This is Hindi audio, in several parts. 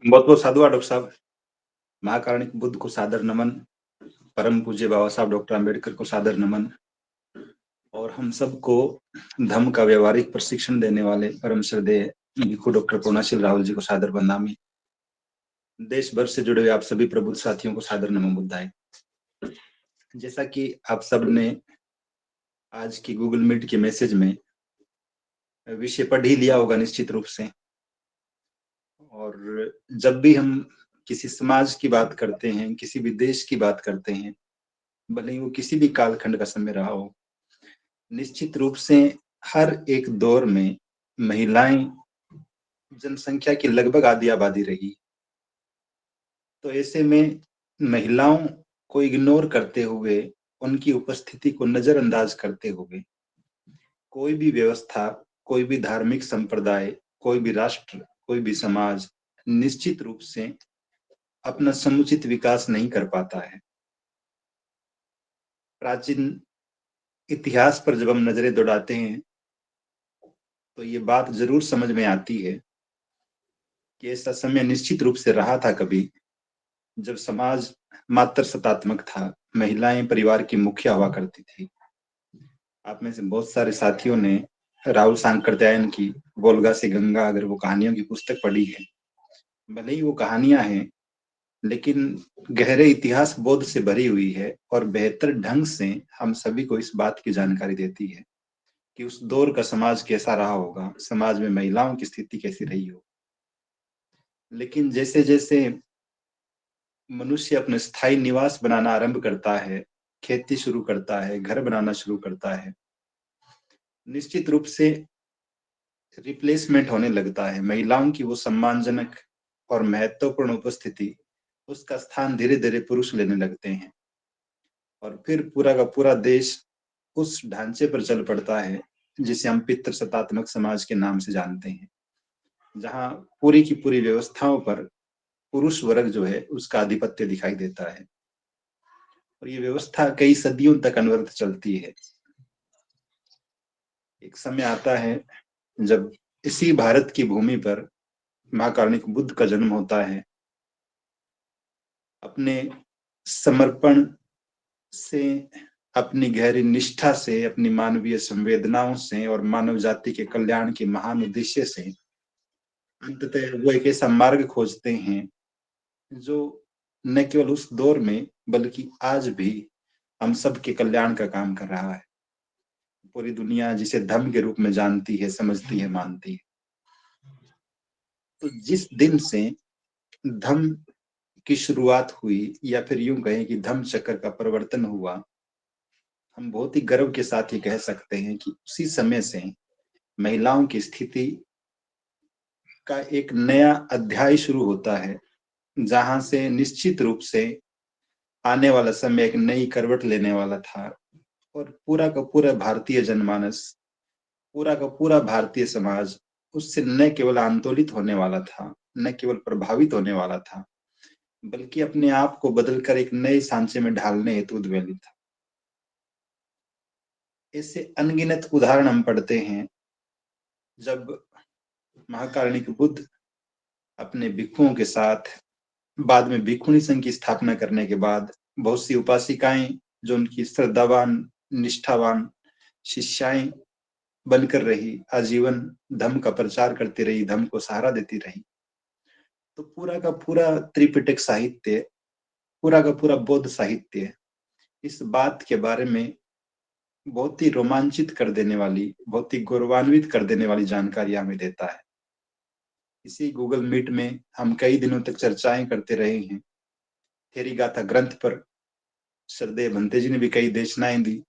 बहुत बहुत साधुवाद डॉक्टर साहब। महाकारुणिक बुद्ध को सादर नमन। परम पूज्य बाबा साहब डॉक्टर अम्बेडकर को सादर नमन। और हम सबको धम्म का व्यवहारिक प्रशिक्षण देने वाले परम श्रद्धेय भिखु डॉक्टर पूर्णाशील राहुल जी को सादर बंदामी। देश भर से जुड़े हुए आप सभी प्रबुद्ध साथियों को सादर नमो बुद्धाय। जैसा कि आप सब ने आज की गूगल मीट के मैसेज में विषय पढ़ ही लिया होगा निश्चित रूप से। और जब भी हम किसी समाज की बात करते हैं, किसी भी देश की बात करते हैं, भले ही वो किसी भी कालखंड का समय रहा हो, निश्चित रूप से हर एक दौर में महिलाएं जनसंख्या की लगभग आधी आबादी रही। तो ऐसे में महिलाओं को इग्नोर करते हुए, उनकी उपस्थिति को नजरअंदाज करते हुए कोई भी व्यवस्था, कोई भी धार्मिक संप्रदाय, कोई भी राष्ट्र, कोई भी समाज निश्चित रूप से अपना समुचित विकास नहीं कर पाता है। प्राचीन इतिहास पर जब हम नजरें दौड़ाते हैं तो ये बात जरूर समझ में आती है कि ऐसा समय निश्चित रूप से रहा था कभी, जब समाज मात्र सत्तात्मक था, महिलाएं परिवार की मुखिया हुआ करती थी। आप में से बहुत सारे साथियों ने राहुल सांकृत्यायन की वोल्गा से गंगा, अगर वो कहानियों की पुस्तक पढ़ी है। भले ही वो कहानियां हैं, लेकिन गहरे इतिहास बोध से भरी हुई है और बेहतर ढंग से हम सभी को इस बात की जानकारी देती है कि उस दौर का समाज कैसा रहा होगा, समाज में महिलाओं की स्थिति कैसी रही हो। लेकिन जैसे जैसे मनुष्य अपने स्थायी निवास बनाना आरंभ करता है, खेती शुरू करता है, घर बनाना शुरू करता है, निश्चित रूप से रिप्लेसमेंट होने लगता है। महिलाओं की वो सम्मानजनक और महत्वपूर्ण उपस्थिति, उसका स्थान धीरे धीरे पुरुष लेने लगते हैं। और फिर पूरा का पूरा देश उस ढांचे पर चल पड़ता है जिसे हम पितृ सत्तात्मक समाज के नाम से जानते हैं, जहां पूरी की पूरी व्यवस्थाओं पर पुरुष वर्ग जो है उसका आधिपत्य दिखाई देता है। और ये व्यवस्था कई सदियों तक अनवरत चलती है। एक समय आता है जब इसी भारत की भूमि पर महाकारुणिक बुद्ध का जन्म होता है। अपने समर्पण से, अपनी गहरी निष्ठा से, अपनी मानवीय संवेदनाओं से और मानव जाति के कल्याण के महान उद्देश्य से अंततः वो एक ऐसा मार्ग खोजते हैं जो न केवल उस दौर में बल्कि आज भी हम सब के कल्याण का काम कर रहा है। पूरी दुनिया जिसे धर्म के रूप में जानती है, समझती है, मानती है। तो जिस दिन से धम्म की शुरुआत हुई, या फिर यूं कहें कि धम्म चक्र का परिवर्तन हुआ, हम बहुत ही गर्व के साथ ही कह सकते हैं कि उसी समय से महिलाओं की स्थिति का एक नया अध्याय शुरू होता है, जहां से निश्चित रूप से आने वाला समय एक नई करवट लेने वाला था। और पूरा का पूरा भारतीय जनमानस, पूरा का पूरा भारतीय समाज उससे न केवल आंदोलित होने वाला था, न केवल प्रभावित होने वाला था, बल्कि अपने आप को बदलकर एक नए सांचे में ढालने हेतु उद्वेलित था। ऐसे अनगिनत उदाहरण हम पढ़ते हैं जब महाकारुणिक बुद्ध अपने भिक्षुओं के साथ, बाद में भिक्षुणी संघ की स्थापना करने के बाद, बहुत सी उपासिकाएं जो उनकी श्रद्धावान, निष्ठावान शिष्याएं बनकर रही, आजीवन धम्म का प्रचार करती रही, धम्म को सहारा देती रही। तो पूरा का पूरा त्रिपिटक साहित्य, पूरा का पूरा बौद्ध साहित्य इस बात के बारे में बहुत ही रोमांचित कर देने वाली, बहुत ही गौरवान्वित कर देने वाली जानकारी हमें देता है। इसी गूगल मीट में हम कई दिनों तक चर्चाएं करते रहे हैं। थेरी गाथा ग्रंथ पर श्रद्धेय भंते जी ने भी कई देशनाएं दी।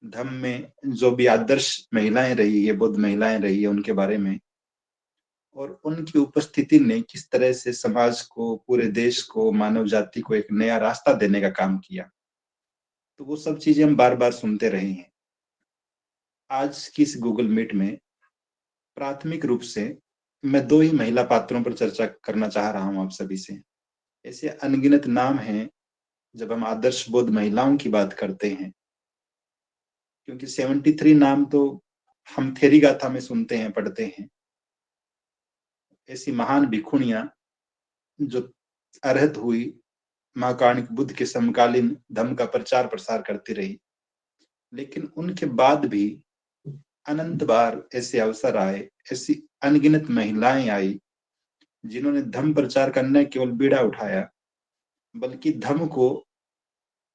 धम्म में जो भी आदर्श महिलाएं रही है, बौद्ध महिलाएं रही है, उनके बारे में, और उनकी उपस्थिति ने किस तरह से समाज को, पूरे देश को, मानव जाति को एक नया रास्ता देने का काम किया, तो वो सब चीजें हम बार बार सुनते रहे हैं। आज की इस गूगल मीट में प्राथमिक रूप से मैं दो ही महिला पात्रों पर चर्चा करना चाह रहा हूं आप सभी से। ऐसे अनगिनत नाम हैं जब हम आदर्श बौद्ध महिलाओं की बात करते हैं, क्योंकि 73 नाम तो हम थेरी गाथा में सुनते हैं, पढ़ते हैं। ऐसी महान भिक्षुणियां जो अरहत हुई महाकाणिक बुद्ध के समकालीन धम्म का प्रचार प्रसार करती रही, लेकिन उनके बाद भी अनंत बार ऐसे अवसर आए, ऐसी अनगिनत महिलाएं आई जिन्होंने धम्म प्रचार का न केवल बीड़ा उठाया बल्कि धम्म को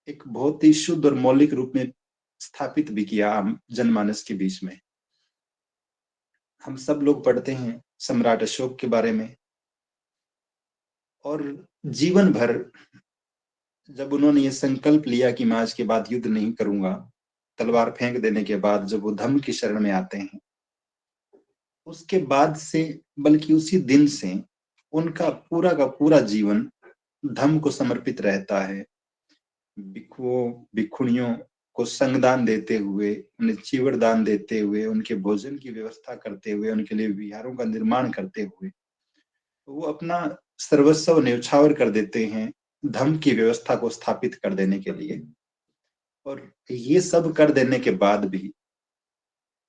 एक बहुत ही शुद्ध और मौलिक रूप में स्थापित भी किया आम जनमानस के बीच में। हम सब लोग पढ़ते हैं सम्राट अशोक के बारे में, और जीवन भर जब उन्होंने ये संकल्प लिया कि मैं आज के बाद युद्ध नहीं करूंगा, तलवार फेंक देने के बाद जब वो धम्म की शरण में आते हैं, उसके बाद से बल्कि उसी दिन से उनका पूरा का पूरा जीवन धम्म को समर्पित रहता है। भिक्षुओं भिक्षुणियों को संगदान देते हुए, उन्हें चीवड़ दान देते हुए, उनके भोजन की व्यवस्था करते हुए, उनके लिए विहारों का निर्माण करते हुए वो अपना सर्वस्व न्यौछावर कर देते हैं धम्म की व्यवस्था को स्थापित कर देने के लिए। और ये सब कर देने के बाद भी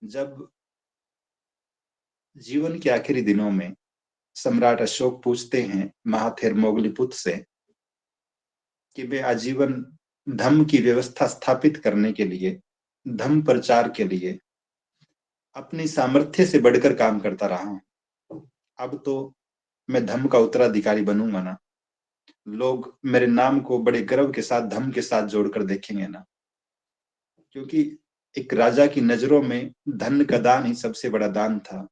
जब जीवन के आखिरी दिनों में सम्राट अशोक पूछते हैं महाथेर मोगलीपुत्र से कि मैं आजीवन धम्म की व्यवस्था स्थापित करने के लिए, धम्म प्रचार के लिए अपनी सामर्थ्य से बढ़कर काम करता रहा हूं, अब तो मैं धम्म का उत्तराधिकारी बनूंगा ना, लोग मेरे नाम को बड़े गर्व के साथ धम्म के साथ जोड़कर देखेंगे ना, क्योंकि एक राजा की नजरों में धन का दान ही सबसे बड़ा दान था,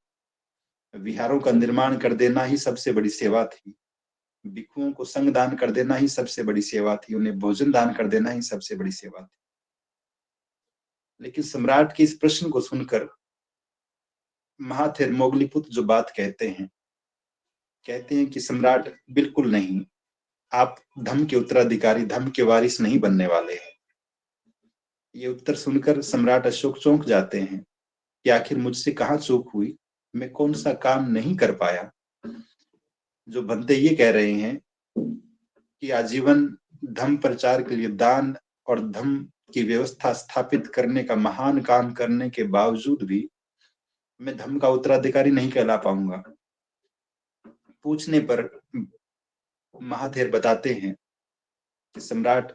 विहारों का निर्माण कर देना ही सबसे बड़ी सेवा थी, भिक्षुओं को संग दान कर देना ही सबसे बड़ी सेवा थी, उन्हें भोजन दान कर देना ही सबसे बड़ी सेवा थी। लेकिन सम्राट के इस प्रश्न को सुनकर महाथेर मोगलीपुत्र जो बात कहते हैं कि सम्राट बिल्कुल नहीं, आप धम्म के उत्तराधिकारी, धम्म के वारिस नहीं बनने वाले हैं। ये उत्तर सुनकर सम्राट अशोक चौंक जाते हैं कि आखिर मुझसे कहाँ चूक हुई, मैं कौन सा काम नहीं कर पाया। जो बंदे ये कह रहे हैं कि आजीवन धम्म प्रचार के लिए दान और धम्म की व्यवस्था स्थापित करने का महान काम करने के बावजूद भी मैं धम्म का उत्तराधिकारी नहीं कहला पाऊंगा। पूछने पर महाथेर बताते हैं कि सम्राट,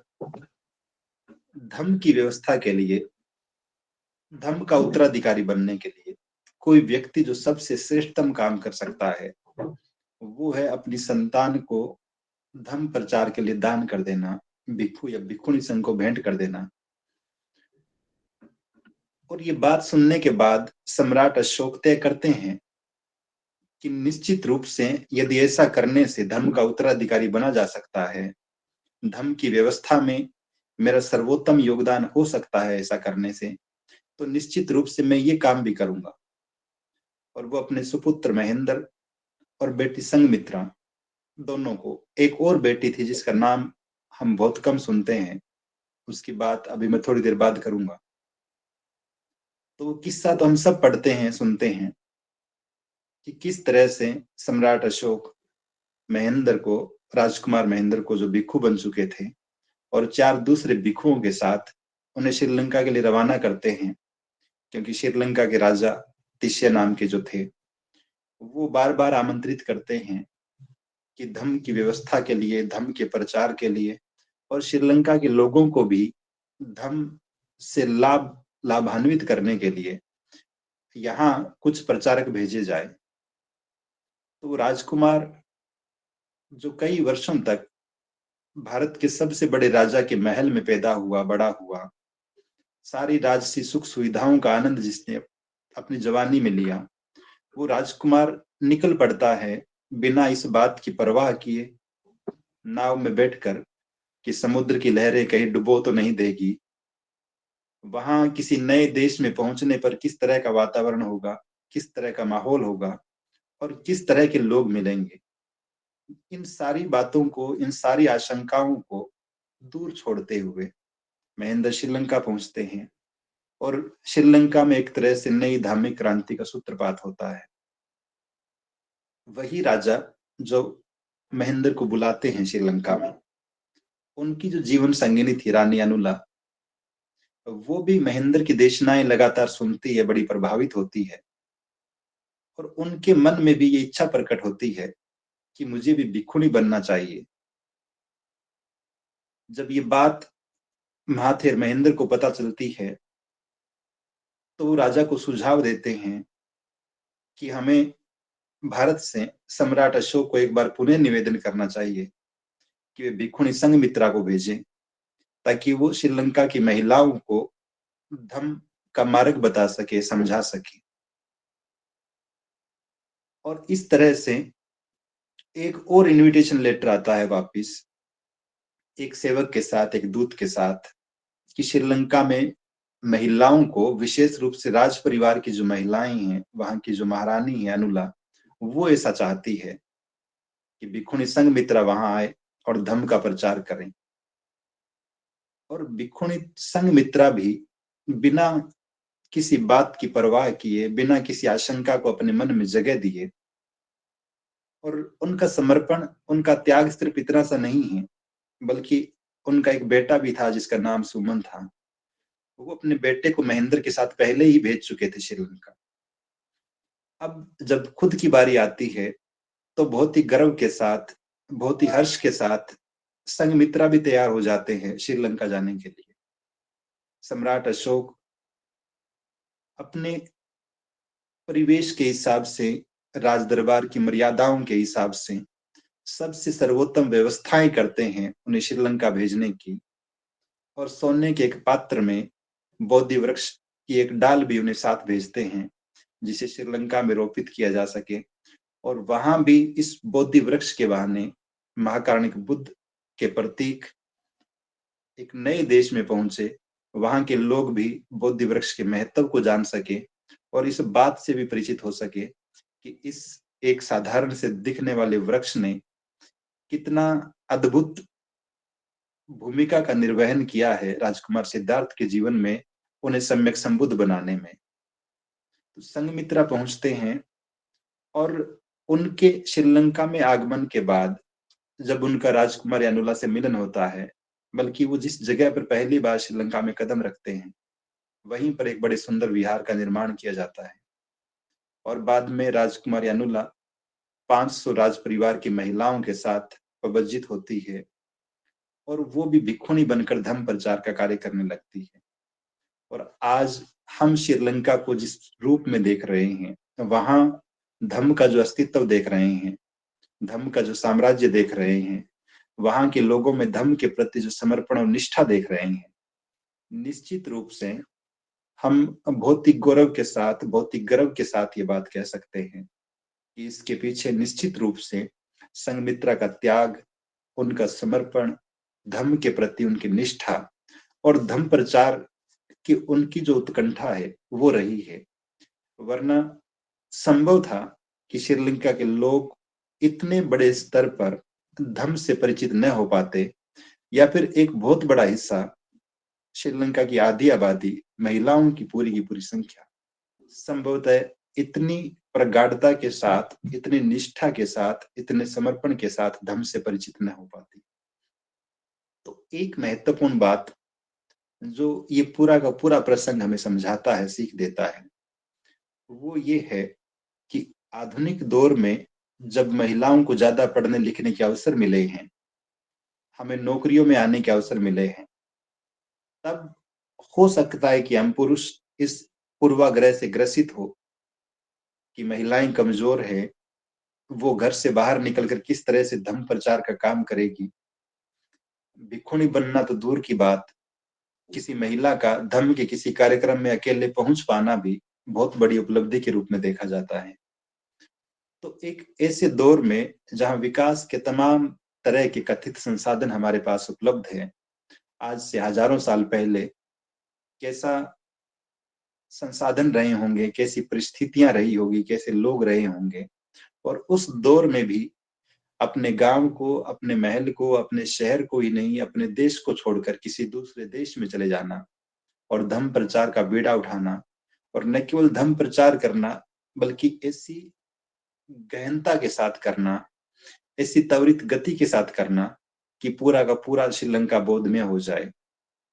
धम्म की व्यवस्था के लिए, धम्म का उत्तराधिकारी बनने के लिए कोई व्यक्ति जो सबसे श्रेष्ठतम काम कर सकता है वो है अपनी संतान को धम्म प्रचार के लिए दान कर देना, भिक्षु या भिक्षुणी संघ को भेंट कर देना। और ये बात सुनने के बाद सम्राट अशोक तय करते हैं कि निश्चित रूप से यदि ऐसा करने से धर्म का उत्तराधिकारी बना जा सकता है, धर्म की व्यवस्था में मेरा सर्वोत्तम योगदान हो सकता है ऐसा करने से, तो निश्चित रूप से मैं ये काम भी करूंगा। और वो अपने सुपुत्र महेंद्र और बेटी संघमित्रा दोनों को, एक और बेटी थी जिसका नाम हम बहुत कम सुनते हैं, उसकी बात अभी मैं थोड़ी देर बाद करूंगा। तो वो किस्सा तो हम सब पढ़ते हैं, सुनते हैं कि किस तरह से सम्राट अशोक महेंद्र को, राजकुमार महेंद्र को जो भिक्षु बन चुके थे और 4 दूसरे भिक्षुओं के साथ उन्हें श्रीलंका के लिए रवाना करते हैं, क्योंकि श्रीलंका के राजा तिष्य नाम के जो थे वो बार बार आमंत्रित करते हैं कि धम्म की व्यवस्था के लिए, धम्म के प्रचार के लिए और श्रीलंका के लोगों को भी धम्म से लाभान्वित करने के लिए यहाँ कुछ प्रचारक भेजे जाए। तो राजकुमार जो कई वर्षों तक भारत के सबसे बड़े राजा के महल में पैदा हुआ, बड़ा हुआ, सारी राजसी सुख सुविधाओं का आनंद जिसने अपनी जवानी में लिया, वो राजकुमार निकल पड़ता है बिना इस बात की परवाह किए नाव में बैठकर कि समुद्र की लहरें कहीं डुबो तो नहीं देगी, वहां किसी नए देश में पहुंचने पर किस तरह का वातावरण होगा, किस तरह का माहौल होगा और किस तरह के लोग मिलेंगे, इन सारी बातों को, इन सारी आशंकाओं को दूर छोड़ते हुए महेंद्र श्रीलंका पहुंचते हैं और श्रीलंका में एक तरह से नई धार्मिक क्रांति का सूत्रपात होता है। वही राजा जो महेंद्र को बुलाते हैं श्रीलंका में, उनकी जो जीवन संगिनी थी रानी अनुला, वो भी महेंद्र की देशनाएं लगातार सुनती है, बड़ी प्रभावित होती है और उनके मन में भी ये इच्छा प्रकट होती है कि मुझे भी भिक्षुणी बनना चाहिए। जब ये बात महाथेर महेंद्र को पता चलती है तो वो राजा को सुझाव देते हैं कि हमें भारत से सम्राट अशोक को एक बार पुनः निवेदन करना चाहिए कि वे भिक्षुणी संघमित्रा को भेजें, ताकि वो श्रीलंका की महिलाओं को धम्म का मार्ग बता सके, समझा सके। और इस तरह से एक और इनविटेशन लेटर आता है वापिस, एक सेवक के साथ, एक दूत के साथ, कि श्रीलंका में महिलाओं को, विशेष रूप से राज परिवार की जो महिलाएं हैं, वहां की जो महारानी है अनुला, वो ऐसा चाहती है कि भिक्षुणी संघमित्रा वहां आए और धम्म का प्रचार करें। और भिक्षुणी संघमित्रा भी बिना किसी बात की परवाह किए, बिना किसी आशंका को अपने मन में जगह दिए, और उनका समर्पण, उनका त्याग सिर्फ इतना सा नहीं है, बल्कि उनका एक बेटा भी था जिसका नाम सुमन था। वो अपने बेटे को महेंद्र के साथ पहले ही भेज चुके थे श्रीलंका। अब जब खुद की बारी आती है तो बहुत ही गर्व के साथ, बहुत ही हर्ष के साथ संघमित्रा भी तैयार हो जाते हैं श्रीलंका जाने के लिए। सम्राट अशोक अपने परिवेश के हिसाब से, राज दरबार की मर्यादाओं के हिसाब से सबसे सर्वोत्तम व्यवस्थाएं करते हैं उन्हें श्रीलंका भेजने की, और सोने के एक पात्र में बोधि वृक्ष की एक डाल भी उन्हें साथ भेजते हैं, जिसे श्रीलंका में रोपित किया जा सके। और वहां भी इस बोधि वृक्ष के बहाने महाकारुणिक बुद्ध के प्रतीक एक नए देश में पहुंचे, वहां के लोग भी बोधि वृक्ष के महत्व को जान सके और इस बात से भी परिचित हो सके कि इस एक साधारण से दिखने वाले वृक्ष ने कितना अद्भुत भूमिका का निर्वहन किया है राजकुमार सिद्धार्थ के जीवन में, उन्हें सम्यक संबुद्ध बनाने में। तो संघमित्रा पहुंचते हैं, और उनके श्रीलंका में आगमन के बाद जब उनका राजकुमारी अनुला से मिलन होता है, बल्कि वो जिस जगह पर पहली बार श्रीलंका में कदम रखते हैं, वहीं पर एक बड़े सुंदर विहार का निर्माण किया जाता है। और बाद में राजकुमारी अनुला 500 राज परिवार की महिलाओं के साथ पबज्जित होती है, और वो भी भिक्षुणी बनकर धम्म प्रचार का कार्य करने लगती है। और आज हम श्रीलंका को जिस रूप में देख रहे हैं, वहां धम्म का जो अस्तित्व देख रहे हैं, धम्म का जो साम्राज्य देख रहे हैं, वहां के लोगों में धम्म के प्रति जो समर्पण और निष्ठा देख रहे हैं, निश्चित रूप से हम बहुत ही गौरव के साथ, बहुत ही गर्व के साथ ये बात कह सकते हैं कि इसके पीछे निश्चित रूप से संघमित्रा का त्याग, उनका समर्पण, धम्म के प्रति उनकी निष्ठा और धम्म प्रचार की उनकी जो उत्कंठा है वो रही है। वरना संभव था कि श्रीलंका के लोग इतने बड़े स्तर पर धम्म से परिचित न हो पाते, या फिर एक बहुत बड़ा हिस्सा, श्रीलंका की आधी आबादी, महिलाओं की पूरी संख्या संभवतः इतनी प्रगाढ़ता के साथ, इतनी निष्ठा के साथ, इतने समर्पण के साथ धम्म से परिचित न हो पाती। तो एक महत्वपूर्ण बात जो ये पूरा का पूरा प्रसंग हमें समझाता है, सीख देता है, वो ये है कि आधुनिक दौर में जब महिलाओं को ज्यादा पढ़ने लिखने के अवसर मिले हैं, हमें नौकरियों में आने के अवसर मिले हैं, तब हो सकता है कि हम पुरुष इस पूर्वाग्रह से ग्रसित हो कि महिलाएं कमजोर है, वो घर से बाहर निकलकर किस तरह से धम्म प्रचार का काम करेगी। भिक्षुणी बनना तो दूर की बात, किसी महिला का धम्म के किसी कार्यक्रम में अकेले पहुंच पाना भी बहुत बड़ी उपलब्धि के रूप में देखा जाता है। तो एक ऐसे दौर में जहां विकास के तमाम तरह के कथित संसाधन हमारे पास उपलब्ध है, आज से हजारों साल पहले कैसा संसाधन रहे होंगे, कैसी परिस्थितियां रही होगी, कैसे लोग रहे होंगे, और उस दौर में भी अपने गांव को, अपने महल को, अपने शहर को ही नहीं, अपने देश को छोड़कर किसी दूसरे देश में चले जाना और धम्म प्रचार का बीड़ा उठाना, और न केवल धम्म प्रचार करना बल्कि ऐसी गहनता के साथ करना, ऐसी त्वरित गति के साथ करना कि पूरा का पूरा श्रीलंका बौद्धमय हो जाए।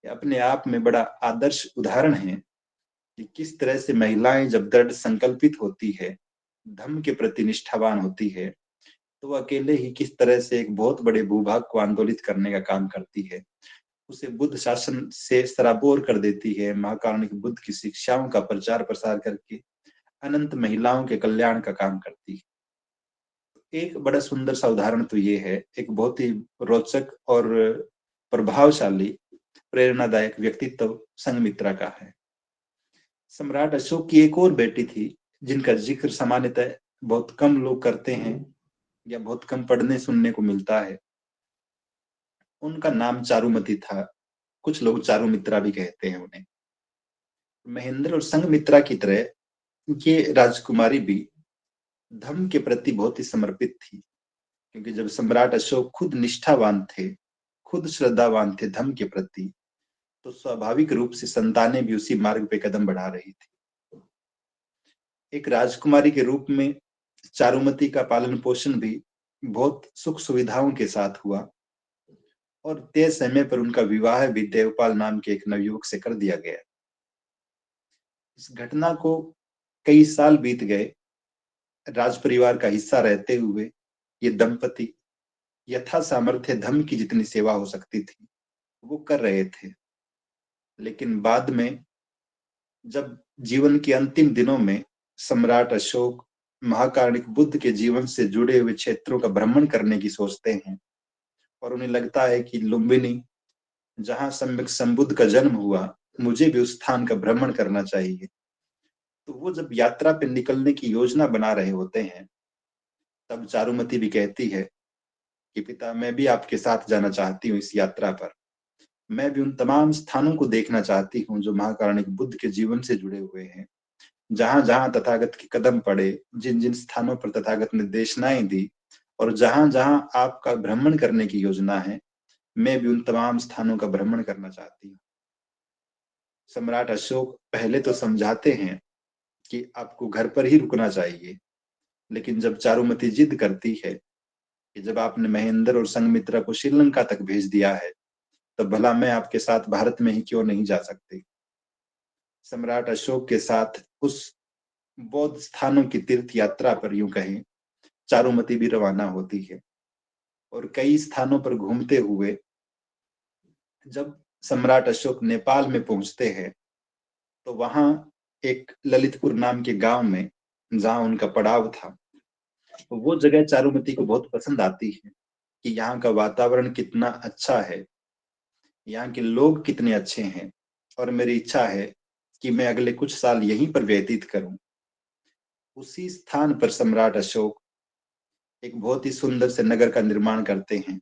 अपने आप में बड़ा आदर्श उदाहरण है कि किस तरह से महिलाएं जब दृढ़ संकल्पित होती है, धम्म के प्रति निष्ठावान होती है, तो वो अकेले ही किस तरह से एक बहुत बड़े भूभाग को आंदोलित करने का काम करती है, उसे बुद्ध शासन से सराबोर कर देती है, महाकारुणिक के बुद्ध की शिक्षाओं का प्रचार प्रसार करके अनंत महिलाओं के कल्याण का काम करती है। एक बड़ा सुंदर सा उदाहरण तो ये है, एक बहुत ही रोचक और प्रभावशाली प्रेरणादायक व्यक्तित्व संघमित्रा का है। सम्राट अशोक की एक और बेटी थी जिनका जिक्र सामान्यतः बहुत कम लोग करते हैं या बहुत कम पढ़ने सुनने को मिलता है। उनका नाम चारुमती था, कुछ लोग चारुमित्रा भी कहते हैं उन्हें। महेंद्र और संघमित्रा की तरह ये राजकुमारी भी धर्म के प्रति बहुत ही समर्पित थी, क्योंकि जब सम्राट अशोक खुद निष्ठावान थे, खुद श्रद्धावान थे धर्म के प्रति, तो स्वाभाविक रूप से संतानें भी उसी मार्ग पे कदम बढ़ा रही थी। एक राजकुमारी के रूप में चारुमती का पालन पोषण भी बहुत सुख सुविधाओं के साथ हुआ और तय समय पर उनका विवाह भी देवपाल नाम के एक नवयुवक से कर दिया गया। इस घटना को कई साल बीत गए। राज परिवार का हिस्सा रहते हुए ये दंपति यथा सामर्थ्य धर्म की जितनी सेवा हो सकती थी वो कर रहे थे, लेकिन बाद में जब जीवन के अंतिम दिनों में सम्राट अशोक महाकारुणिक बुद्ध के जीवन से जुड़े हुए क्षेत्रों का भ्रमण करने की सोचते हैं और उन्हें लगता है कि लुम्बिनी, जहां सम्यक संबुद्ध का जन्म हुआ, मुझे भी उस स्थान का भ्रमण करना चाहिए। तो वो जब यात्रा पे निकलने की योजना बना रहे होते हैं, तब चारुमती भी कहती है कि पिता, मैं भी आपके साथ जाना चाहती हूँ इस यात्रा पर। मैं भी उन तमाम स्थानों को देखना चाहती हूँ जो महाकारुणिक बुद्ध के जीवन से जुड़े हुए हैं। जहां जहां तथागत के कदम पड़े, जिन जिन स्थानों पर तथागत ने देशनाएं दी और जहां जहां आपका भ्रमण करने की योजना है, मैं भी उन तमाम स्थानों का भ्रमण करना चाहती हूँ। सम्राट अशोक पहले तो समझाते हैं कि आपको घर पर ही रुकना चाहिए, लेकिन जब चारुमती जिद करती है कि जब आपने महेंद्र और संघमित्रा को श्रीलंका तक भेज दिया है, तो भला मैं आपके साथ भारत में ही क्यों नहीं जा सकती। सम्राट अशोक के साथ उस बौद्ध स्थानों की तीर्थ यात्रा पर यूं कहें चारुमती भी रवाना होती है और कई स्थानों पर घूमते हुए जब सम्राट अशोक नेपाल में पहुंचते हैं, तो वहां एक ललितपुर नाम के गांव में जहां उनका पड़ाव था, तो वो जगह चारुमती को बहुत पसंद आती है कि यहाँ का वातावरण कितना अच्छा है, यहाँ के लोग कितने अच्छे हैं और मेरी इच्छा है कि मैं अगले कुछ साल यहीं पर व्यतीत करूं। उसी स्थान पर सम्राट अशोक एक बहुत ही सुंदर से नगर का निर्माण करते हैं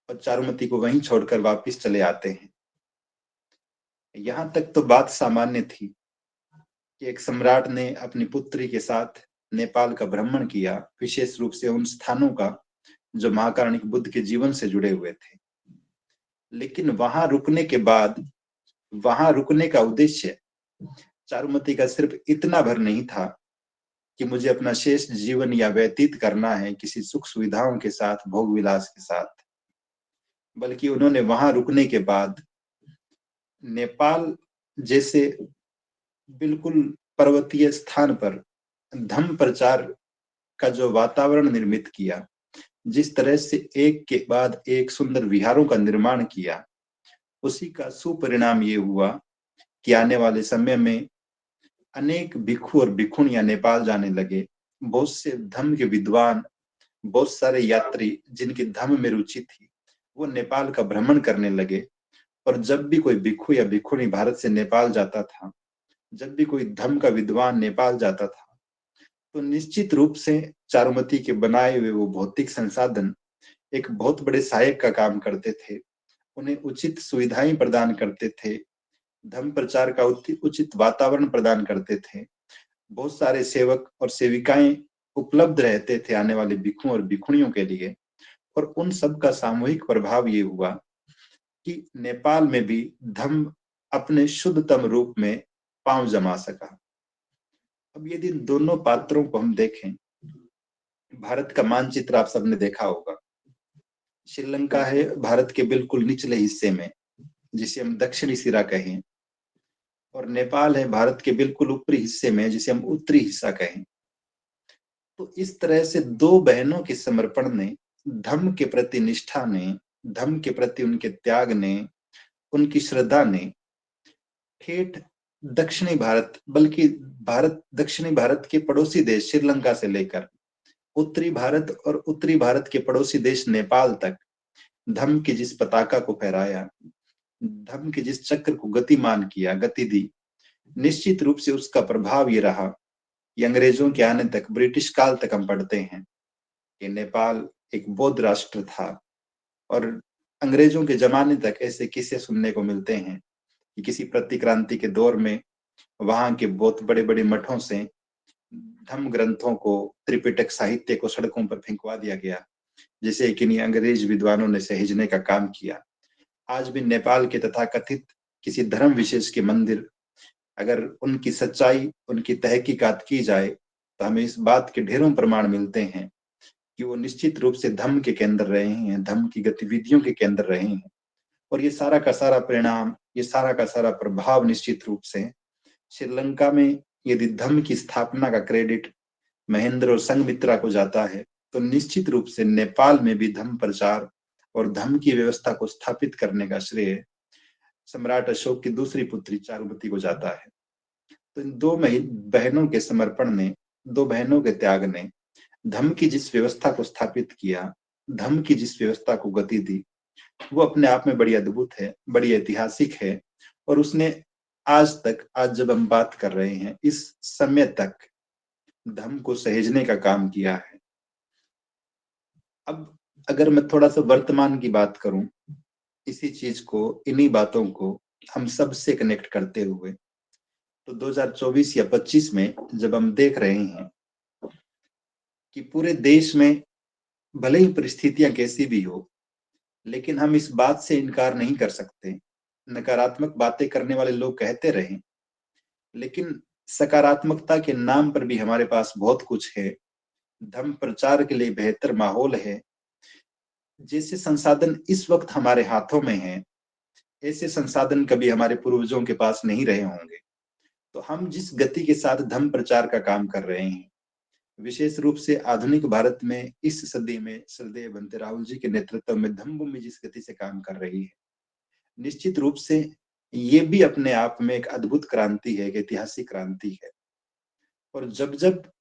और चारुमती को वहीं छोड़कर वापस चले आते हैं। यहां तक तो बात सामान्य थी कि एक सम्राट ने अपनी पुत्री के साथ नेपाल का भ्रमण किया, विशेष रूप से उन स्थानों का जो महाकारुणिक बुद्ध के जीवन से जुड़े हुए थे। लेकिन वहां रुकने का उद्देश्य चारुमती का सिर्फ इतना भर नहीं था कि मुझे अपना शेष जीवन या व्यतीत करना है किसी सुख सुविधाओं के साथ, भोग विलास के साथ, बल्कि उन्होंने वहां रुकने के बाद नेपाल जैसे बिल्कुल पर्वतीय स्थान पर धम्म प्रचार का जो वातावरण निर्मित किया, जिस तरह से एक के बाद एक सुंदर विहारों का निर्माण किया, उसी का सुपरिणाम ये हुआ कि आने वाले समय में अनेक भिक्षु और भिक्षुणियां नेपाल जाने लगे। बहुत से धम्म के विद्वान, बहुत सारे यात्री जिनकी धम्म में रुचि थी, वो नेपाल का भ्रमण करने लगे। और जब भी कोई भिक्षु या भिक्षुणी भारत से नेपाल जाता था, जब भी कोई धम्म का विद्वान नेपाल जाता था, तो निश्चित रूप से चारुमती के बनाए हुए वो भौतिक संसाधन एक बहुत बड़े सहायक का काम करते थे, उन्हें उचित सुविधाएं प्रदान करते थे, धर्म प्रचार का उचित वातावरण प्रदान करते थे। बहुत सारे सेवक और सेविकाएं उपलब्ध रहते थे आने वाले भिक्षुओं और भिक्षुणियों के लिए। और उन सब का सामूहिक प्रभाव ये हुआ कि नेपाल में भी धम्म अपने शुद्धतम रूप में पांव जमा सका। अब यदि इन दोनों पात्रों को हम देखें, भारत का मानचित्र आप सबने देखा होगा। श्रीलंका है भारत के बिल्कुल निचले हिस्से में, जिसे हम दक्षिणी सिरा कहें, और नेपाल है भारत के बिल्कुल ऊपरी हिस्से में, जिसे हम उत्तरी हिस्सा कहें। तो इस तरह से दो बहनों के समर्पण ने, धर्म के प्रति निष्ठा ने, धर्म के प्रति उनके त्याग ने, उनकी श्रद्धा ने ठेठ दक्षिणी भारत, बल्कि दक्षिणी भारत के पड़ोसी देश श्रीलंका से लेकर उत्तरी भारत और उत्तरी भारत के पड़ोसी देश नेपाल तक धर्म की जिस पताका को फहराया, धर्म के जिस चक्र को गतिमान किया, गति दी, निश्चित रूप से उसका प्रभाव ये रहा कि अंग्रेजों के आने तक, ब्रिटिश काल तक हम पढ़ते हैं कि नेपाल एक बौद्ध राष्ट्र था। और अंग्रेजों के जमाने तक ऐसे किस्से सुनने को मिलते हैं कि किसी प्रतिक्रांति के दौर में वहां के बहुत बड़े बड़े मठों से धर्म ग्रंथों को, त्रिपिटक साहित्य को सड़कों पर फेंकवा दिया गया, जिसे किन्हीं अंग्रेज विद्वानों ने सहेजने का काम किया। आज भी नेपाल के तथाकथित किसी धर्म विशेष के मंदिर, अगर उनकी सच्चाई, उनकी तहकीकात की जाए तो हमें इस बात के ढेरों प्रमाण मिलते हैं कि वो निश्चित रूप से धर्म के केंद्र रहे हैं, धर्म की गतिविधियों के केंद्र रहे हैं। और ये सारा का सारा परिणाम, ये सारा का सारा प्रभाव निश्चित रूप से श्रीलंका में, यदि धर्म की स्थापना का क्रेडिट महेंद्र और संघमित्रा को जाता है, तो निश्चित रूप से नेपाल में भी धर्म प्रचार और धर्म की व्यवस्था को स्थापित करने का श्रेय सम्राट अशोक की दूसरी पुत्री चारुमती को जाता है। तो इन दो बहनों के समर्पण ने, दो बहनों के त्याग ने धर्म की जिस व्यवस्था को स्थापित किया, धर्म की जिस व्यवस्था को गति दी, वो अपने आप में बड़ी अद्भुत है, बड़ी ऐतिहासिक है। और उसने आज तक, आज जब हम बात कर रहे हैं, इस समय तक धर्म को सहेजने का काम किया है। अब अगर मैं थोड़ा सा वर्तमान की बात करूं, इसी चीज को, इन्हीं बातों को हम सबसे कनेक्ट करते हुए, तो 2024 या 25 में जब हम देख रहे हैं कि पूरे देश में भले ही परिस्थितियां कैसी भी हो, लेकिन हम इस बात से इनकार नहीं कर सकते, नकारात्मक बातें करने वाले लोग कहते रहे, लेकिन सकारात्मकता के नाम पर भी हमारे पास बहुत कुछ है। धर्म प्रचार के लिए बेहतर माहौल है। जैसे संसाधन इस वक्त हमारे हाथों में हैं, ऐसे संसाधन कभी हमारे पूर्वजों के पास नहीं रहे होंगे। तो हम जिस गति के साथ धर्म प्रचार का काम कर रहे हैं, विशेष रूप से आधुनिक भारत में इस सदी में श्रद्धेय भंते राहुल जी के नेतृत्व में धम्मभूमि जिस गति से काम कर रही है, निश्चित रूप से ये भी अपने आप में एक अद्भुत क्रांति है, एक ऐतिहासिक क्रांति है। और जब जब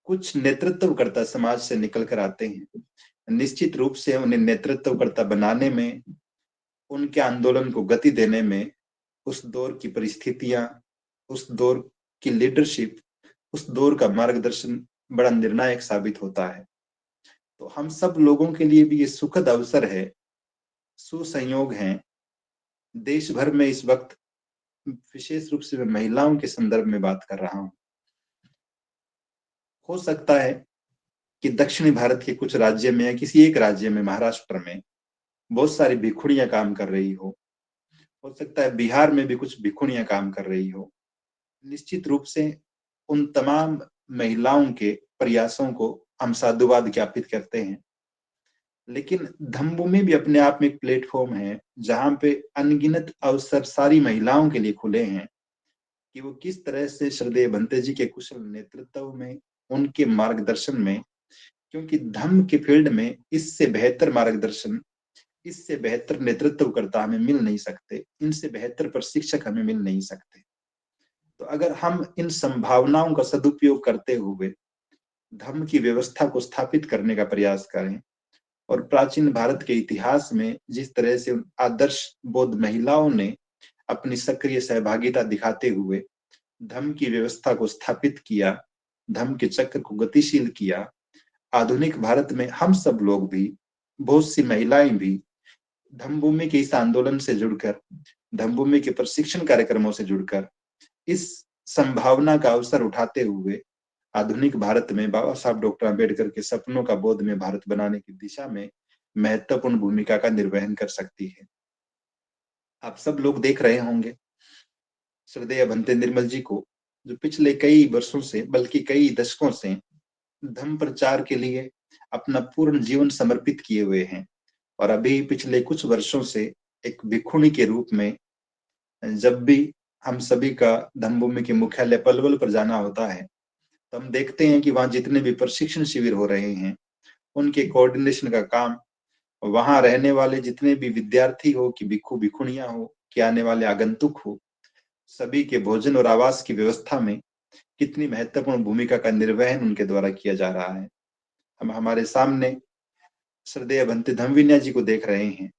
कुछ नेतृत्वकर्ता समाज से निकल कर आते हैं, निश्चित रूप से उन्हें नेतृत्वकर्ता बनाने में, उनके आंदोलन को गति देने में, उस दौर की परिस्थितियां, उस दौर की लीडरशिप, उस दौर का मार्गदर्शन बड़ा निर्णायक साबित होता है। तो हम सब लोगों के लिए भी ये सुखद अवसर है, सुसंयोग है। देश भर में इस वक्त, विशेष रूप से मैं महिलाओं के संदर्भ में बात कर रहा हूं, हो सकता है कि दक्षिणी भारत के कुछ राज्य में या किसी एक राज्य में, महाराष्ट्र में बहुत सारी भिखुड़ियां काम कर रही हो सकता है बिहार में भी कुछ भिखुड़ियां काम कर रही हो। निश्चित रूप से उन तमाम महिलाओं के प्रयासों को हम साधुवाद ज्ञापित करते हैं, लेकिन धम्मभूमि भी अपने आप में एक प्लेटफॉर्म है जहां पे अनगिनत अवसर सारी महिलाओं के लिए खुले हैं कि वो किस तरह से श्रद्धेय भंते जी के कुशल नेतृत्व में, उनके मार्गदर्शन में, क्योंकि धर्म के फील्ड में इससे बेहतर मार्गदर्शन, इससे बेहतर नेतृत्वकर्ता हमें मिल नहीं सकते, इनसे बेहतर प्रशिक्षक हमें मिल नहीं सकते। तो अगर हम इन संभावनाओं का सदुपयोग करते हुए धर्म की व्यवस्था को स्थापित करने का प्रयास करें, और प्राचीन भारत के इतिहास में जिस तरह से उन आदर्श बौद्ध महिलाओं ने अपनी सक्रिय सहभागिता दिखाते हुए धर्म की व्यवस्था को स्थापित किया, धर्म के चक्र को गतिशील किया, आधुनिक भारत में हम सब लोग भी, बहुत सी महिलाएं भी धम्मभूमि के इस आंदोलन से जुड़कर, धम्मभूमि के प्रशिक्षण कार्यक्रमों से जुड़कर, इस संभावना का अवसर उठाते हुए आधुनिक भारत में बाबा साहब डॉक्टर अम्बेडकर के सपनों का बोधमय भारत बनाने की दिशा में महत्वपूर्ण भूमिका का निर्वहन कर सकती है। आप सब लोग देख रहे होंगे श्रद्धेय भंते निर्मल जी को, जो पिछले कई वर्षों से, बल्कि कई दशकों से धर्म प्रचार के लिए अपना पूर्ण जीवन समर्पित किए हुए हैं। और अभी पिछले कुछ वर्षों से एक भिक्षुणी के रूप में, जब भी हम सभी का धम्मभूमि के मुख्यालय पलवल पर जाना होता है, तो हम देखते हैं कि वहां जितने भी प्रशिक्षण शिविर हो रहे हैं, उनके कोऑर्डिनेशन का काम, वहां रहने वाले जितने भी विद्यार्थी हो कि भिक्खु भिक्खुनियां हो कि आने वाले आगंतुक हो, सभी के भोजन और आवास की व्यवस्था में कितनी महत्वपूर्ण भूमिका का निर्वहन उनके द्वारा किया जा रहा है। हम हमारे सामने श्रद्धेय भंते धम्मविनय जी को देख रहे हैं,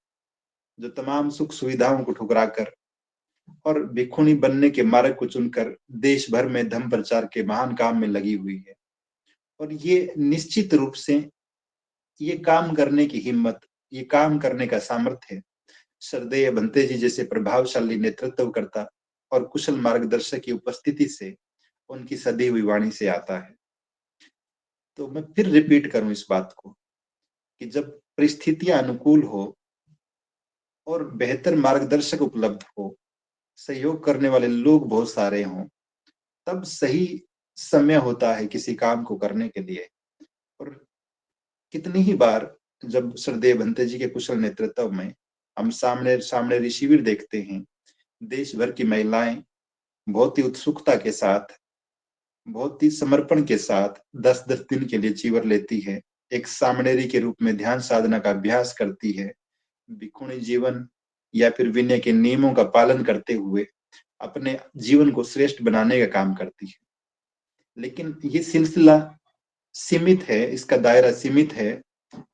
जो तमाम सुख सुविधाओं को ठुकराकर और भिक्षुणी बनने के मार्ग को चुनकर देश भर में धम्म प्रचार के महान काम में लगी हुई है। और ये निश्चित रूप से ये काम करने की हिम्मत, ये काम करने का सामर्थ्य श्रद्धेय भंते जी जैसे प्रभावशाली नेतृत्वकर्ता और कुशल मार्गदर्शक की उपस्थिति से, उनकी सदी हुई वाणी से आता है। तो मैं फिर रिपीट करूं इस बात को कि जब परिस्थितियां अनुकूल हो और बेहतर मार्गदर्शक उपलब्ध हो, सहयोग करने वाले लोग बहुत सारे हों, तब सही समय होता है किसी काम को करने के लिए। और कितनी ही बार जब श्रद्धेय भंते जी के कुशल नेतृत्व में हम सामने सामने शिविर देखते हैं, देश भर की महिलाएं बहुत ही उत्सुकता के साथ, बहुत ही समर्पण के साथ 10-10 दिन के लिए चीवर लेती है, एक सामणेरी के रूप में ध्यान साधना का अभ्यास करती है, भिक्षुणी जीवन या फिर विनय के नियमों का पालन करते हुए अपने जीवन को श्रेष्ठ बनाने का काम करती है। लेकिन ये सिलसिला सीमित है, इसका दायरा सीमित है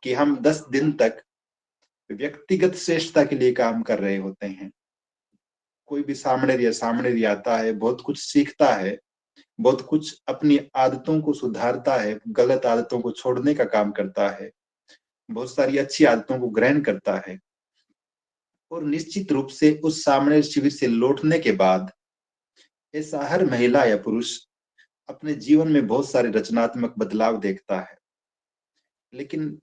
कि हम 10 दिन तक व्यक्तिगत श्रेष्ठता के लिए काम कर रहे होते हैं। कोई भी सामने आता है, बहुत कुछ सीखता है, बहुत कुछ अपनी आदतों को सुधारता है, गलत आदतों को छोड़ने का काम करता है, बहुत सारी अच्छी आदतों को ग्रहण करता है। और निश्चित रूप से उस सामने शिविर से लौटने के बाद ऐसा हर महिला या पुरुष अपने जीवन में बहुत सारे रचनात्मक बदलाव देखता है। लेकिन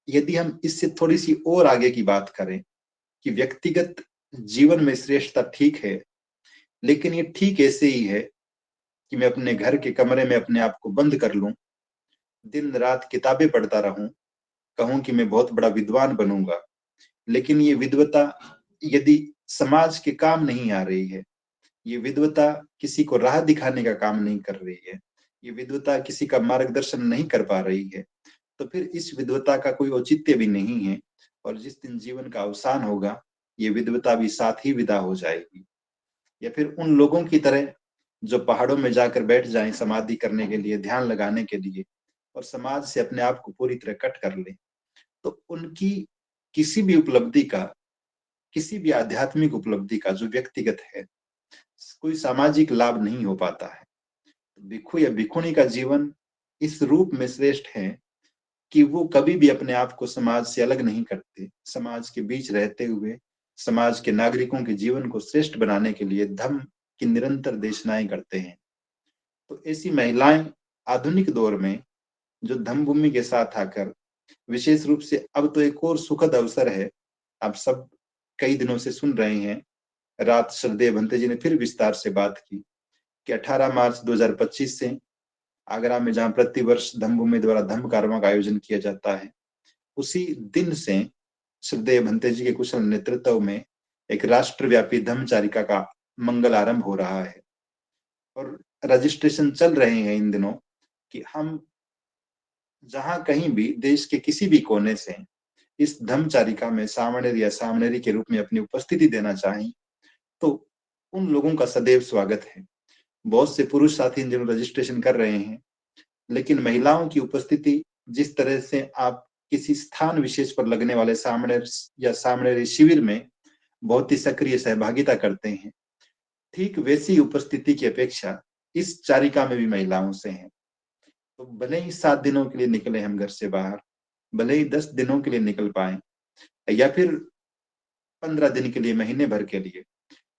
यदि हम इससे थोड़ी सी और आगे की बात करें कि व्यक्तिगत जीवन में श्रेष्ठता ठीक है, लेकिन ये ठीक ऐसे ही है कि मैं अपने घर के कमरे में अपने आप को बंद कर लूं, दिन रात किताबें पढ़ता रहूं, कहूं कि मैं बहुत बड़ा विद्वान बनूंगा, लेकिन ये विद्वता यदि समाज के काम नहीं आ रही है, ये विद्वता किसी को राह दिखाने का काम नहीं कर रही है, ये विद्वता किसी का मार्गदर्शन नहीं कर पा रही है, तो फिर इस विद्वता का कोई औचित्य भी नहीं है। और जिस दिन जीवन का अवसान होगा, ये विद्वता भी साथ ही विदा हो जाएगी। या फिर उन लोगों की तरह जो पहाड़ों में जाकर बैठ जाएं समाधि करने के लिए, ध्यान लगाने के लिए, और समाज से अपने आप को पूरी तरह कट कर लें, तो उनकी किसी भी उपलब्धि का, किसी भी आध्यात्मिक उपलब्धि का जो व्यक्तिगत है, कोई सामाजिक लाभ नहीं हो पाता है। भिक्षु या भिक्षुणी का जीवन इस रूप में श्रेष्ठ है कि वो कभी भी अपने आप को समाज से अलग नहीं करते, समाज के बीच रहते हुए समाज के नागरिकों के जीवन को श्रेष्ठ बनाने के लिए धम्म की निरंतर देशनाएं करते हैं। तो ऐसी महिलाएं आधुनिक दौर में जो धम्म भूमि के साथ आकर, विशेष रूप से अब तो एक और सुखद अवसर है, आप सब कई दिनों से सुन रहे हैं, रात श्रद्धेय भंते जी ने फिर विस्तार से बात की कि 18 मार्च 2025 से आगरा में जहां प्रतिवर्ष धम्म भूमि द्वारा धम्म कारवां का आयोजन किया जाता है, उसी दिन से श्रद्धेय भंते जी के कुशल नेतृत्व में एक राष्ट्रव्यापी धम्मचारिका का मंगल आरंभ हो रहा है। और रजिस्ट्रेशन चल रहे हैं इन दिनों कि हम जहां कहीं भी देश के किसी भी कोने से इस धम्मचारिका में सामणेर या सामणेरी के रूप में अपनी उपस्थिति देना चाहें, तो उन लोगों का सदैव स्वागत है। बहुत से पुरुष साथी इन दिनों रजिस्ट्रेशन कर रहे हैं, लेकिन महिलाओं की उपस्थिति, जिस तरह से आप किसी स्थान विशेष पर लगने वाले सामणेर या सामणेरी शिविर में बहुत ही सक्रिय सहभागिता करते हैं, ठीक वैसी उपस्थिति की अपेक्षा इस चारिका में भी महिलाओं से है। तो भले ही 7 दिनों के लिए निकले हम घर से बाहर, भले ही 10 दिनों के लिए निकल पाए या फिर 15 दिन के लिए, महीने भर के लिए,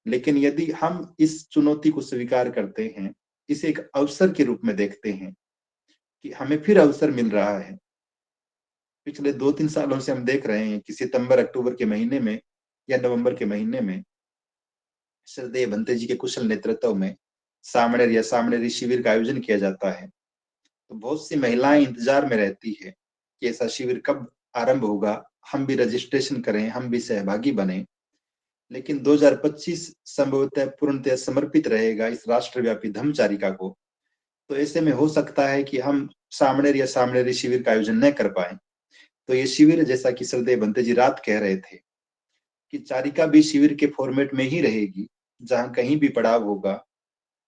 लेकिन यदि हम इस चुनौती को स्वीकार करते हैं, इसे एक अवसर के रूप में देखते हैं कि हमें फिर अवसर मिल रहा है। पिछले 2-3 सालों से हम देख रहे हैं कि सितंबर अक्टूबर के महीने में या नवंबर के महीने में श्रद्धेय भंते जी के कुशल नेतृत्व में सामणेर या सामणेरी शिविर का आयोजन किया जाता है। तो बहुत सी महिलाएं इंतजार में रहती है कि ऐसा शिविर कब आरंभ होगा, हम भी रजिस्ट्रेशन करें, हम भी सहभागी बने। लेकिन 2025 संभवतः पूर्णतः समर्पित रहेगा इस राष्ट्रव्यापी धम्मचारिका को, तो ऐसे में हो सकता है कि हम सामणेर या सामणेरी शिविर का आयोजन न कर पाए। तो ये शिविर, जैसा कि श्रद्धेय बंते जी रात कह रहे थे, कि चारिका भी शिविर के फॉर्मेट में ही रहेगी, जहाँ कहीं भी पड़ाव होगा,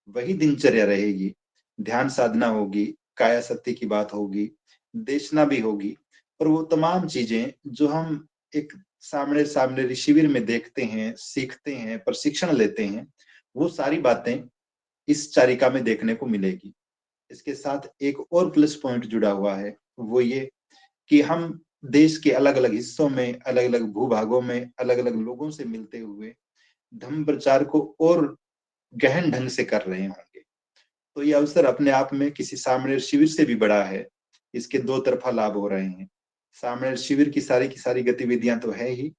वही दिनचर्या रहेगी। ध्यान साधना होगी, काया सत्य की बात होगी, देशना भी होगी, और वो तमाम चीजें जो हम एक सामने शिविर में देखते हैं, सीखते हैं, प्रशिक्षण लेते हैं, वो सारी बातें इस चारिका में देखने को मिलेगी। इसके साथ एक और प्लस पॉइंट जुड़ा हुआ है, वो ये कि हम देश के अलग-अलग हिस्सों में, अलग-अलग भूभागों में, अलग-अलग लोगों से मिलते हुए धम्म प्रचार को और गहन ढंग से कर रहे होंगे। तो ये अवसर अपने आप में किसी सामणेर शिविर से भी बड़ा है। इसके दो तरफा लाभ हो रहे हैं। सामणेर शिविर की सारी गतिविधियां तो है ही,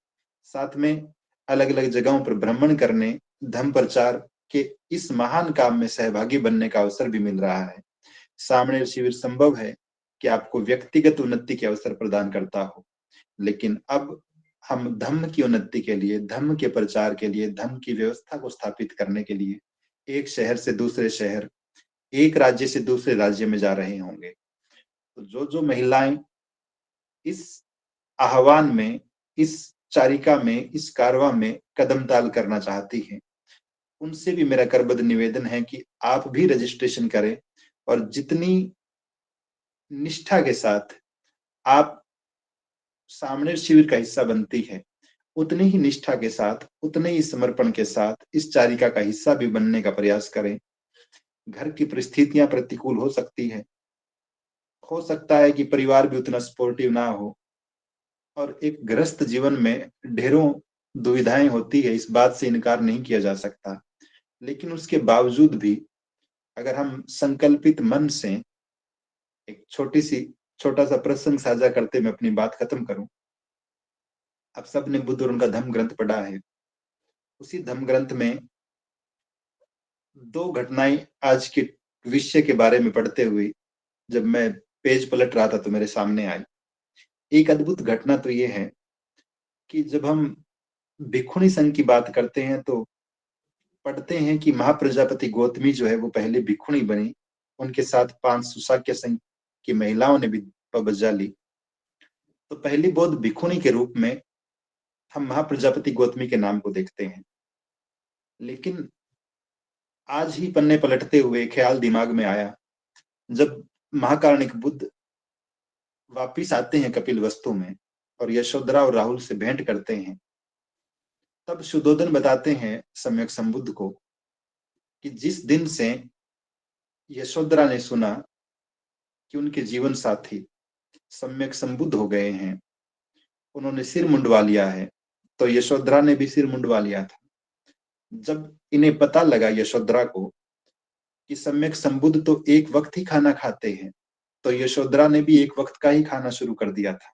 साथ में अलग-अलग जगहों पर भ्रमण करने, धम्म प्रचार के इस महान काम में सहभागी बनने का अवसर भी मिल रहा है। सामणेर शिविर संभव है कि आपको व्यक्तिगत उन्नति के अवसर प्रदान करता हो, लेकिन अब हम धम्म की उन्नति के लिए, धम्म के प्रचार के लिए, धम्म की व्यवस्था को स्थापित करने के लिए एक शहर से दूसरे शहर, एक राज्य से दूसरे राज्य में जा रहे होंगे। तो जो महिलाएं इस आह्वान में, इस चारिका में, इस कारवां में कदम ताल करना चाहती हैं, उनसे भी मेरा करबद्ध निवेदन है कि आप भी रजिस्ट्रेशन करें, और जितनी निष्ठा के साथ आप सामने शिविर का हिस्सा बनती है, उतनी ही निष्ठा के साथ, उतने ही समर्पण के साथ इस चारिका का हिस्सा भी बनने का प्रयास करें। घर की परिस्थितियां प्रतिकूल हो सकता है कि परिवार भी उतना सपोर्टिव ना हो, और एक गृहस्थ जीवन में ढेरों दुविधाएं होती है, इस बात से इनकार नहीं किया जा सकता। लेकिन उसके बावजूद भी अगर हम संकल्पित मन से एक छोटा सा प्रसंग साझा करते मैं अपनी बात खत्म करूं। आप सबने बुद्ध और उनका धम्म ग्रंथ पढ़ा है। उसी धम्म ग्रंथ में दो घटनाएं आज के विषय के बारे में पढ़ते हुए जब मैं पेज पलट रहा था तो मेरे सामने आई। एक अद्भुत घटना तो ये है कि जब हम भिक्षुणी संघ की बात करते हैं तो पढ़ते हैं कि महाप्रजापति गौतमी जो है वो पहले भिक्षुणी बनी, उनके साथ 5 सुशाक्य संघ की महिलाओं ने भी बजा ली। तो पहली बौद्ध भिक्षुणी के रूप में हम महाप्रजापति गौतमी के नाम को देखते हैं। लेकिन आज ही पन्ने पलटते हुए ख्याल दिमाग में आया, जब महाकारुणिक बुद्ध वापिस आते हैं कपिलवस्तु में और यशोधरा और राहुल से भेंट करते हैं, तब शुद्धोधन बताते हैं सम्यक संबुद्ध को कि जिस दिन से यशोधरा ने सुना कि उनके जीवन साथी सम्यक संबुद्ध हो गए हैं, उन्होंने सिर मुंडवा लिया है, तो यशोधरा ने भी सिर मुंडवा लिया था। जब इन्हें पता लगा यशोधरा को कि सम्यक संबुद्ध तो एक वक्त ही खाना खाते हैं, तो यशोधरा ने भी एक वक्त का ही खाना शुरू कर दिया था।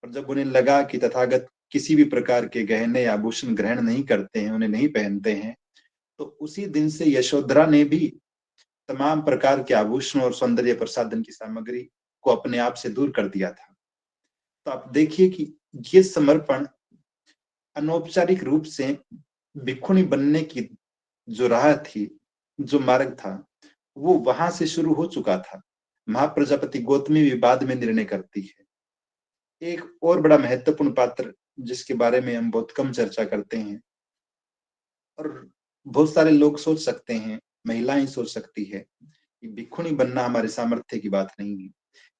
और जब उन्हें लगा कि तथागत किसी भी प्रकार के गहने या आभूषण ग्रहण नहीं करते हैं, उन्हें नहीं पहनते हैं, तो उसी दिन से यशोधरा ने भी तमाम प्रकार के आभूषण और सौंदर्य प्रसाधन की सामग्री को अपने आप से दूर कर दिया था। तो आप देखिए कि ये समर्पण अनौपचारिक रूप से भिक्षुणी बनने की जो राह थी, जो मार्ग था, वो वहां से शुरू हो चुका था। महाप्रजापति गौतमी भी बाद में निर्णय करती है। एक और बड़ा महत्वपूर्ण पात्र जिसके बारे में हम बहुत कम चर्चा करते हैं, और बहुत सारे लोग सोच सकते हैं, महिलाएं सोच सकती है कि भिक्षुणी बनना हमारे सामर्थ्य की बात नहीं है,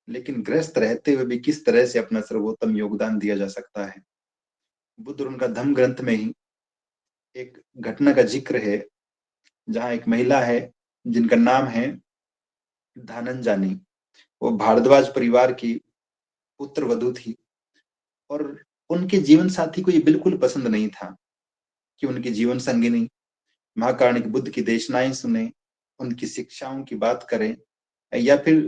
लेकिन गृहस्थ रहते हुए भी किस तरह से अपना सर्वोत्तम योगदान दिया जा सकता है। बुद्ध और उनका धम्म ग्रंथ में ही एक घटना का जिक्र है, जहाँ एक महिला है जिनका नाम है धानंजानी। वो भारद्वाज परिवार की पुत्र वधू थी, और उनके जीवन साथी को ये बिल्कुल पसंद नहीं था कि उनकी जीवन संगिनी महाकारुणिक बुद्ध की देशनाएं सुने, उनकी शिक्षाओं की बात करें, या फिर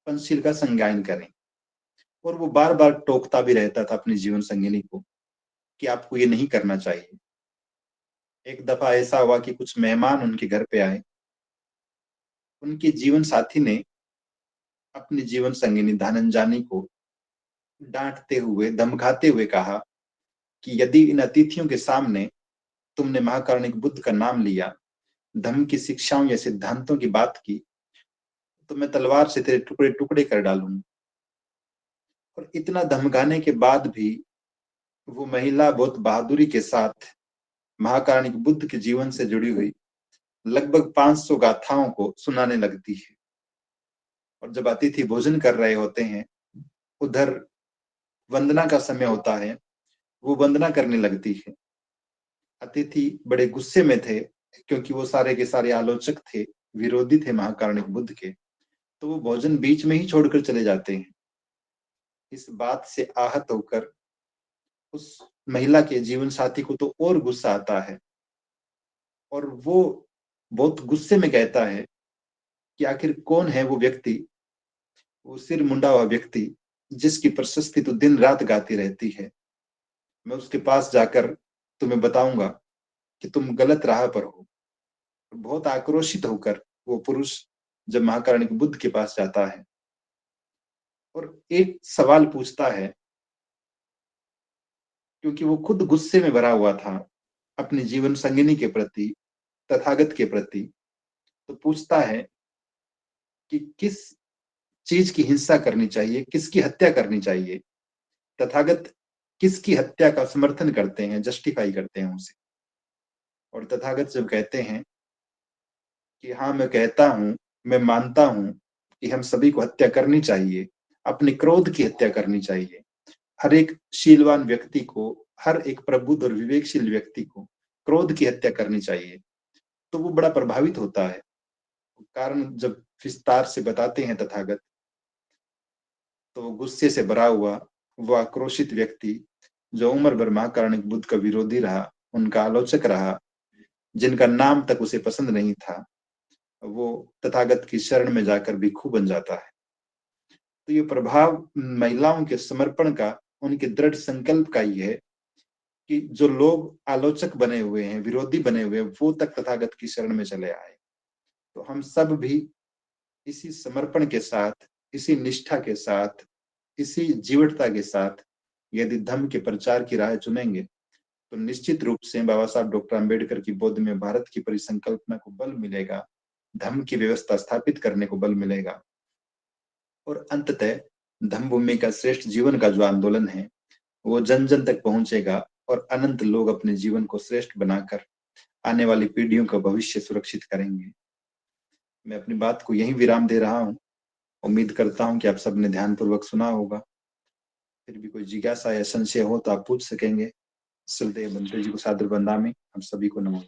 पंचशील का संज्ञान करें। और वो बार बार टोकता भी रहता था अपनी जीवन संगिनी को कि आपको ये नहीं करना चाहिए। एक दफा ऐसा हुआ कि कुछ मेहमान उनके घर पे आए। उनके जीवन साथी ने अपनी जीवन संगिनी धानंजानी को डांटते हुए, धमकाते हुए कहा कि यदि इन अतिथियों के सामने तुमने महाकारुणिक बुद्ध का नाम लिया, धम्म की शिक्षाओं या सिद्धांतों की बात की तो मैं तलवार से तेरे टुकड़े टुकड़े कर डालूंगा। और इतना धमकाने के बाद भी वो महिला बहुत बहादुरी के साथ महाकारुणिक बुद्ध के जीवन से जुड़ी हुई लगभग 500 गाथाओं को सुनाने लगती है। और जब अतिथि भोजन कर रहे होते हैं, उधर वंदना का समय होता है, वो वंदना करने लगती है। अतिथि बड़े गुस्से में थे क्योंकि वो सारे के सारे आलोचक थे, विरोधी थे महाकारुणिक बुद्ध के, तो वो भोजन बीच में ही छोड़कर चले जाते हैं। इस बात से आहत होकर उस महिला के जीवन साथी को तो और गुस्सा आता है और वो बहुत गुस्से में कहता है कि आखिर कौन है वो व्यक्ति, वो सिर मुंडा हुआ व्यक्ति जिसकी प्रशस्ति तो दिन रात गाती रहती है। मैं उसके पास जाकर तुम्हें बताऊंगा कि तुम गलत राह पर हो। बहुत आक्रोशित होकर वो पुरुष जब महाकारुणिक बुद्ध के पास जाता है और एक सवाल पूछता है, क्योंकि वो खुद गुस्से में भरा हुआ था अपनी जीवन संगिनी के प्रति, तथागत के प्रति, तो पूछता है कि किस चीज की हिंसा करनी चाहिए, किसकी हत्या करनी चाहिए। तथागत किसकी हत्या का समर्थन करते हैं, जस्टिफाई करते हैं उसे। और तथागत जब कहते हैं कि हाँ मैं कहता हूं, मैं मानता हूं कि हम सभी को हत्या करनी चाहिए, अपने क्रोध की हत्या करनी चाहिए, हर एक शीलवान व्यक्ति को, हर एक प्रबुद्ध और विवेकशील व्यक्ति को क्रोध की हत्या करनी चाहिए, तो वो बड़ा प्रभावित होता है। कारण जब विस्तार से बताते हैं तथागत, तो गुस्से से भरा हुआ वो आक्रोशित व्यक्ति जो उम्र भर महाकारुणिक बुद्ध का विरोधी रहा, उनका आलोचक रहा, जिनका नाम तक उसे पसंद नहीं था, वो तथागत की शरण में जाकर भिक्षु बन जाता है। तो ये प्रभाव महिलाओं के समर्पण का, उनके दृढ़ संकल्प का ही है कि जो लोग आलोचक बने हुए हैं, विरोधी बने हुए हैं, वो तक तथागत की शरण में चले आए। तो हम सब भी इसी समर्पण के साथ, इसी निष्ठा के साथ, इसी जीवटता के साथ यदि धम्म के प्रचार की राह चुनेंगे तो निश्चित रूप से बाबा साहब डॉक्टर अंबेडकर की बौद्ध में भारत की परिसंकल्पना को बल मिलेगा, धम्म की व्यवस्था स्थापित करने को बल मिलेगा और अंततः धम्म भूमि का श्रेष्ठ जीवन का जो आंदोलन है वो जन जन तक पहुंचेगा और अनंत लोग अपने जीवन को श्रेष्ठ बनाकर आने वाली पीढ़ियों का भविष्य सुरक्षित करेंगे। मैं अपनी बात को यहीं विराम दे रहा हूँ। उम्मीद करता हूँ कि आप सबने ध्यानपूर्वक सुना होगा। फिर भी कोई जिज्ञासा या संशय हो तो आप पूछ सकेंगे। श्रद्धेय बंते जी को सादर वंदामि। हम सभी को नमो।